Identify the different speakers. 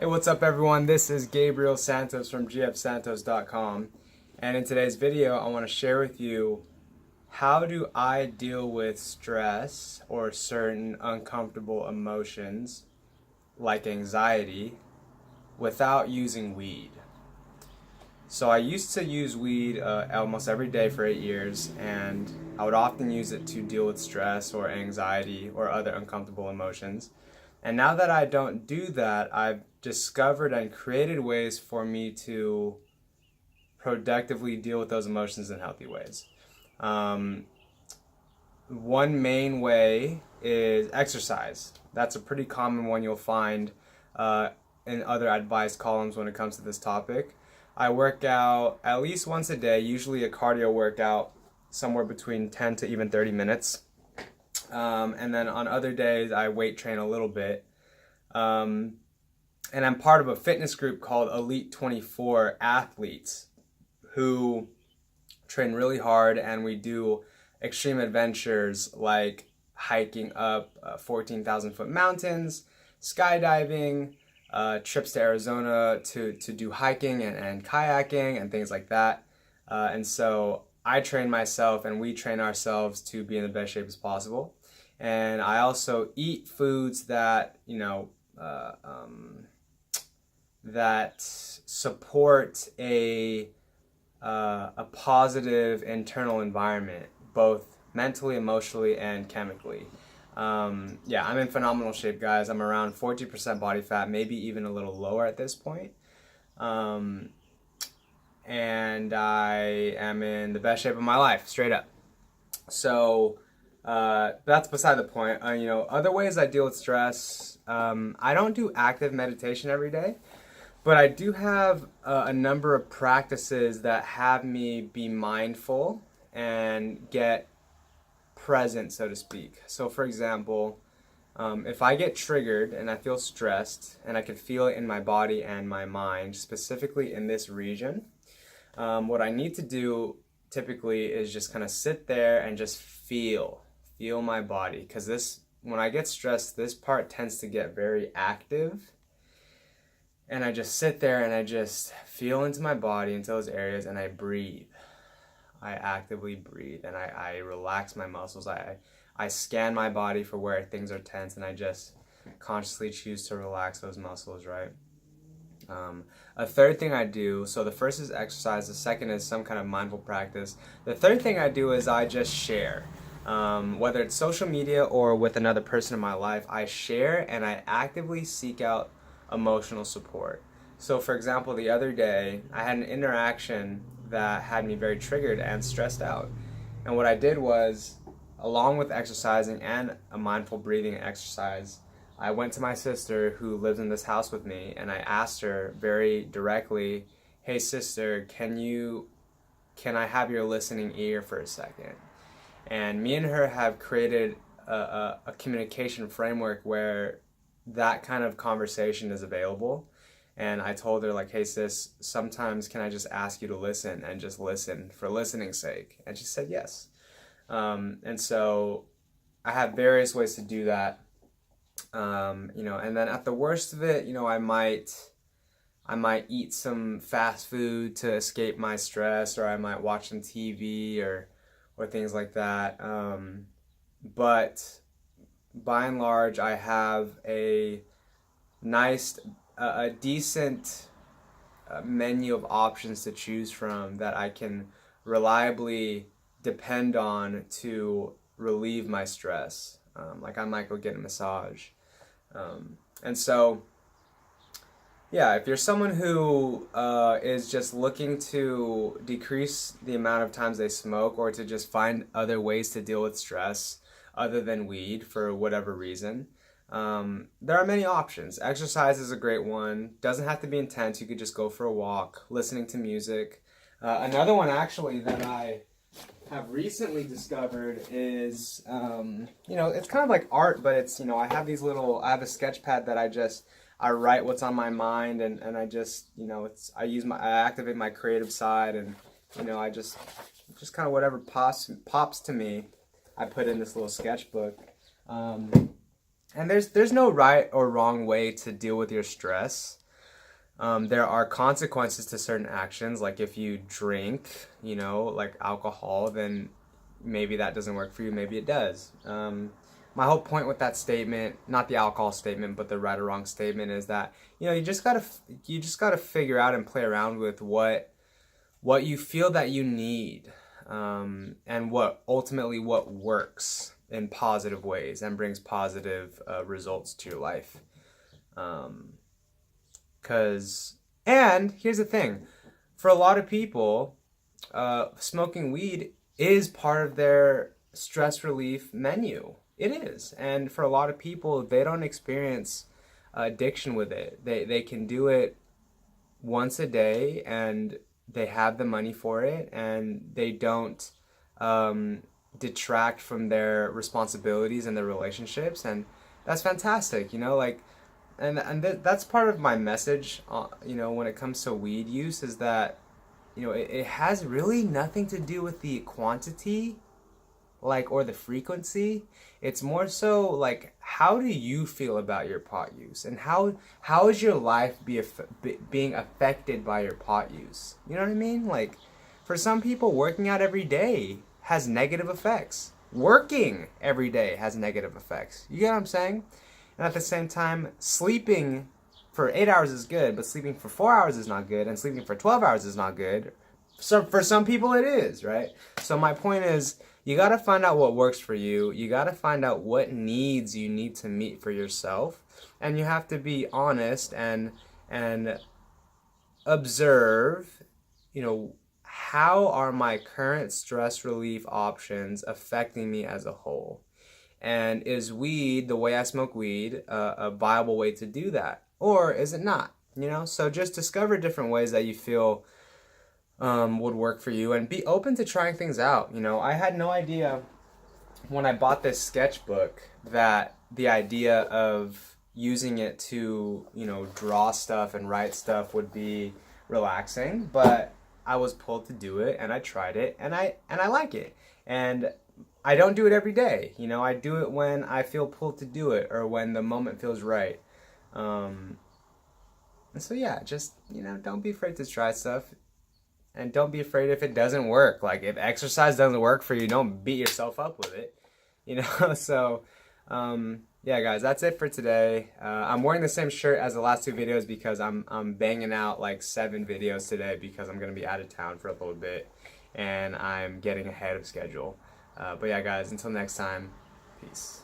Speaker 1: Hey, what's up everyone? This is Gabriel Santos from gfsantos.com, and in today's video I want to share with you how do I deal with stress or certain uncomfortable emotions like anxiety without using weed. So I used to use weed almost every day for 8 years, and I would often use it to deal with stress or anxiety or other uncomfortable emotions. And now that I don't do that, I've discovered and created ways for me to productively deal with those emotions in healthy ways. One main way is exercise. That's a pretty common one you'll find in other advice columns when it comes to this topic. I work out at least once a day, usually a cardio workout, somewhere between 10 to even 30 minutes. And then on other days, I weight train a little bit. And I'm part of a fitness group called Elite 24 Athletes who train really hard, and we do extreme adventures like hiking up 14,000 foot mountains, skydiving, trips to Arizona to do hiking and kayaking and things like that. And so I train myself and we train ourselves to be in the best shape as possible. And I also eat foods that, that support a positive internal environment, both mentally, emotionally, and chemically. I'm in phenomenal shape, guys. I'm around 40% body fat, maybe even a little lower at this point. And I am in the best shape of my life, straight up. So that's beside the point. Other ways I deal with stress, I don't do active meditation every day, but I do have a number of practices that have me be mindful and get present, so to speak. So for example, if I get triggered and I feel stressed and I can feel it in my body and my mind, specifically in this region, what I need to do typically is just kind of sit there and just feel my body, because when I get stressed, this part tends to get very active, and I just sit there and I just feel into my body, into those areas, and I breathe. I actively breathe, and I relax my muscles. I scan my body for where things are tense, and I just consciously choose to relax those muscles, right? A third thing I do, so the first is exercise, the second is some kind of mindful practice. The third thing I do is I just share. Whether it's social media or with another person in my life, I share and I actively seek out emotional support. So for example, the other day, I had an interaction that had me very triggered and stressed out. And what I did was, along with exercising and a mindful breathing exercise, I went to my sister who lives in this house with me, and I asked her very directly, "Hey sister, can I have your listening ear for a second?" And me and her have created a communication framework where that kind of conversation is available. And I told her, like, "Hey sis, sometimes can I just ask you to listen and just listen for listening's sake?" And she said yes. And so I have various ways to do that. And then at the worst of it, I might eat some fast food to escape my stress, or I might watch some TV or things like that. But by and large, I have a decent menu of options to choose from that I can reliably depend on to relieve my stress. Like I might go get a massage. And so, if you're someone who is just looking to decrease the amount of times they smoke, or to just find other ways to deal with stress other than weed for whatever reason, there are many options. Exercise is a great one. Doesn't have to be intense. You could just go for a walk, listening to music. Another one actually that I have recently discovered is, it's kind of like art, but it's, I have a sketch pad that I write what's on my mind, and I just, I activate my creative side, and, I just kind of whatever pops to me, I put in this little sketchbook. And there's no right or wrong way to deal with your stress. There are consequences to certain actions. Like if you drink, you know, like alcohol, then maybe that doesn't work for you. Maybe it does. My whole point with that statement, not the alcohol statement, but the right or wrong statement, is that, you know, you just gotta figure out and play around with what you feel that you need, and what ultimately what works in positive ways and brings positive results to your life. And here's the thing, for a lot of people, smoking weed is part of their stress relief menu. It is. And for a lot of people, they don't experience addiction with it. They can do it once a day, and they have the money for it, and they don't detract from their responsibilities and their relationships. And that's fantastic, you know, like, that's part of my message, you know, when it comes to weed use, is that, you know, it has really nothing to do with the quantity, like, or the frequency. It's more so like, how do you feel about your pot use, and how is your life being affected by your pot use? You know what I mean? Like, for some people, working out every day has negative effects. Working every day has negative effects. You get what I'm saying? And at the same time, sleeping for 8 hours is good, but sleeping for 4 hours is not good, and sleeping for 12 hours is not good. So for some people it is, right? So my point is, you got to find out what works for you. You got to find out what needs you need to meet for yourself. And you have to be honest and observe, you know, how are my current stress relief options affecting me as a whole? And is weed, the way I smoke weed, a viable way to do that? Or is it not? You know, so just discover different ways that you feel would work for you, and be open to trying things out. You know, I had no idea when I bought this sketchbook that the idea of using it to, you know, draw stuff and write stuff would be relaxing, but I was pulled to do it, and I tried it, and I like it. And I don't do it every day. You know, I do it when I feel pulled to do it, or when the moment feels right. And so yeah, just, you know, don't be afraid to try stuff. And don't be afraid if it doesn't work. Like, if exercise doesn't work for you, don't beat yourself up with it. You know, so yeah, guys, that's it for today. I'm wearing the same shirt as the last two videos because I'm banging out like 7 videos today, because I'm gonna be out of town for a little bit, and I'm getting ahead of schedule. But yeah, guys, until next time, peace.